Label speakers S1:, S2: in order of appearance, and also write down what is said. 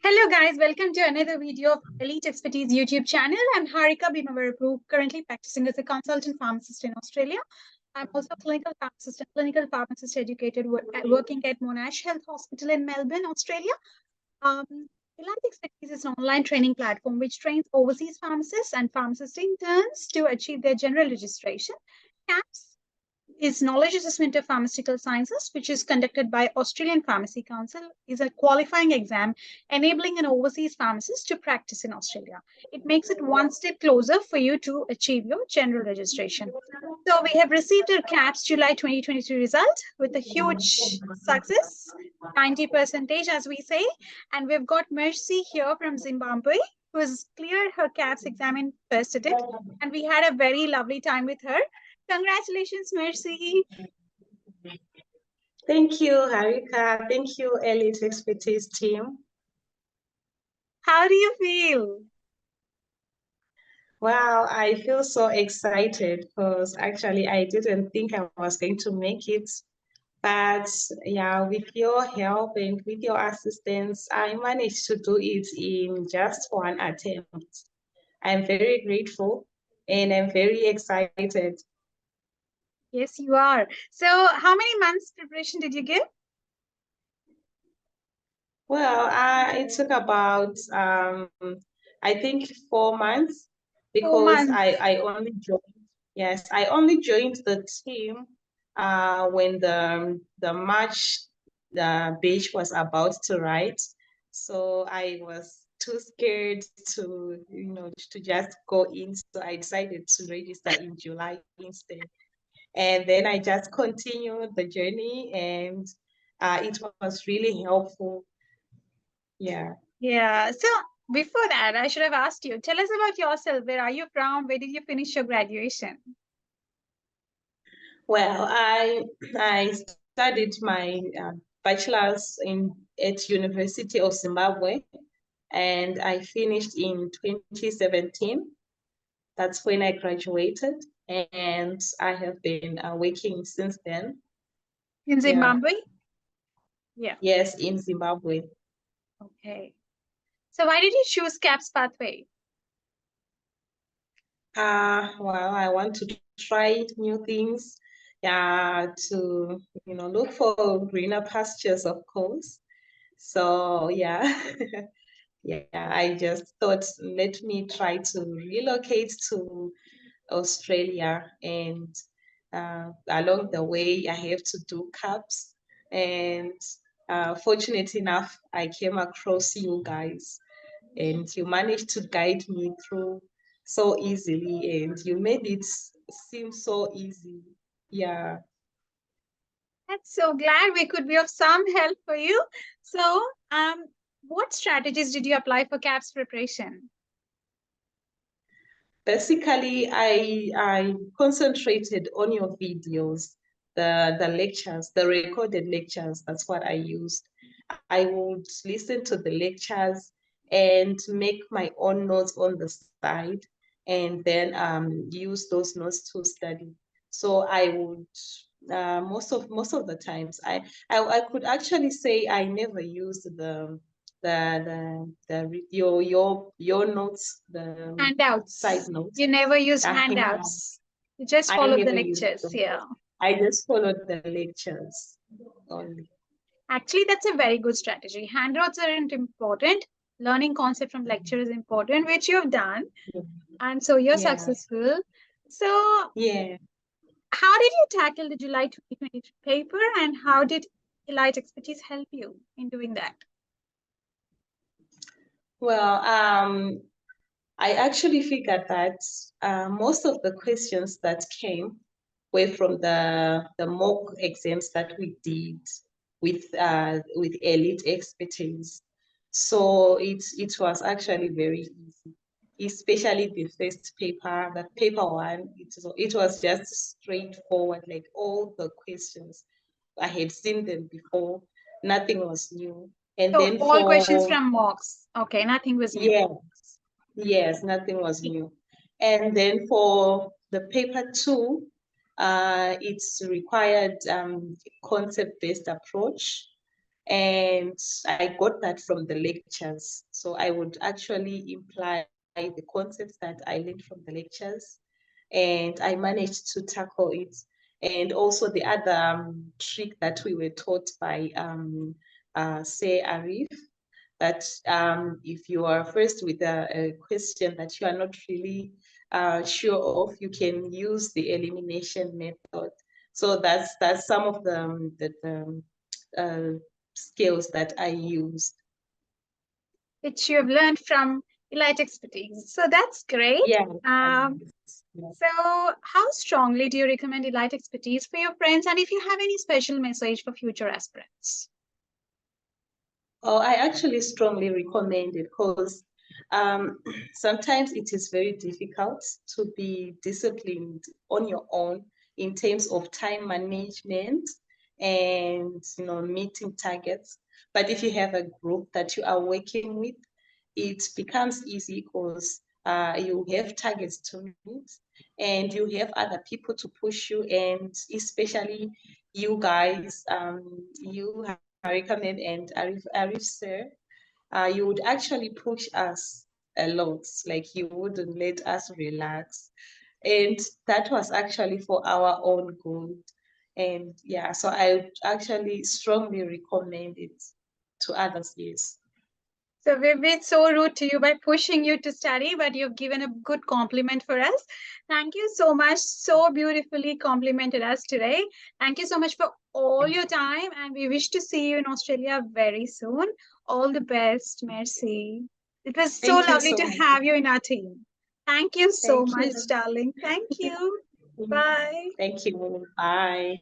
S1: Hello guys, welcome to another video of Elite Expertise YouTube channel. I'm Harika Bhimavarapu, currently practicing as a consultant pharmacist in Australia. I'm also a clinical pharmacist educated working at Monash Health Hospital in Melbourne, Australia. Um, Elite Expertise is an online training platform which trains overseas pharmacists and pharmacist interns to achieve their general registration. KAPS is knowledge assessment of pharmaceutical sciences, which is conducted by Australian Pharmacy Council, is a qualifying exam enabling an overseas pharmacist to practice in Australia. It makes it one step closer for you to achieve your general registration. So we have received our KAPS July 2023 result with a huge success, 90% as we say. And we've got Mercy here from Zimbabwe, who has cleared her KAPS exam in first attempt. And we had a very lovely time with her. Congratulations, Mercy.
S2: Thank you, Harika. Thank you, Elite Expertise team.
S1: How do you feel?
S2: Wow, I feel so excited because actually I didn't think I was going to make it. But yeah, with your help and with your assistance, I managed to do it in just one attempt. I'm very grateful and I'm very excited.
S1: Yes, you are. So how many months preparation did you give?
S2: Well, it took about, I think 4 months because
S1: 4 months.
S2: I only joined, yes, I only joined the team when the March batch was about to write. So I was too scared to just go in. So I decided to register in July instead. And then I just continued the journey and it was really helpful. Yeah.
S1: Yeah. So before that, I should have asked you, tell us about yourself. Where are you from? Where did you finish your graduation?
S2: Well, I studied my bachelor's at University of Zimbabwe, and I finished in 2017. That's when I graduated, and I have been working since then.
S1: In Zimbabwe?
S2: Yeah. Yes, in Zimbabwe.
S1: Okay. So why did you choose KAPS pathway?
S2: Well, I want to try new things, to look for greener pastures, of course. So yeah, yeah, I just thought let me try to relocate to Australia, and along the way I have to do KAPS, and fortunate enough I came across you guys, and you managed to guide me through so easily, and you made it seem so easy. Yeah.
S1: That's so glad we could be of some help for you. So, what strategies did you apply for KAPS preparation?
S2: Basically, I concentrated on your videos, the lectures, the recorded lectures. That's what I used. I would listen to the lectures and make my own notes on the side, and then use those notes to study. So I would most of the times I could actually say I never used your notes, the
S1: Handouts.
S2: side notes.
S1: You never used handouts. You just
S2: I
S1: followed the
S2: never used
S1: lectures.
S2: them.
S1: Yeah.
S2: I just followed the lectures only.
S1: Actually, that's a very good strategy. Handouts aren't important. Learning concept from lecture is important, which you've done. And so you're successful. So
S2: yeah.
S1: How did you tackle the July 2023 paper, and how did Elite Expertise help you in doing that?
S2: Well, I actually figured that most of the questions that came were from the mock exams that we did with Elite Expertise. So it was actually very easy, especially the first paper, the paper one. It was just straightforward, like all the questions I had seen them before. Nothing was new. And
S1: So
S2: then
S1: all questions from mocks. Okay, nothing was new.
S2: Yes, nothing was new. And then for the paper 2, it's required concept-based approach. And I got that from the lectures. So I would actually imply the concepts that I learned from the lectures, and I managed to tackle it. And also the other trick that we were taught by say Arif, that if you are first with a question that you are not really sure of, you can use the elimination method. So that's some of the skills that I used.
S1: Which you have learned from elite expertise. So that's great.
S2: Yeah.
S1: So how strongly do you recommend elite expertise for your friends? And if you have any special message for future aspirants?
S2: Oh, I actually strongly recommend it because sometimes it is very difficult to be disciplined on your own in terms of time management and meeting targets. But if you have a group that you are working with, it becomes easy because you have targets to meet and you have other people to push you, and especially you guys, you recommend and Arif sir, you would actually push us a lot. Like you wouldn't let us relax. And that was actually for our own good. And yeah, so I actually strongly recommend it to others, yes.
S1: So we've been so rude to you by pushing you to study, but you've given a good compliment for us. Thank you so much. So beautifully complimented us today. Thank you so much for all your time, and we wish to see you in Australia very soon. All the best. Merci. It was so
S2: Thank you
S1: lovely
S2: so
S1: to
S2: much.
S1: have you in our team. Thank you so
S2: Thank
S1: much,
S2: you.
S1: darling. Thank you. Bye.
S2: Thank you. Bye.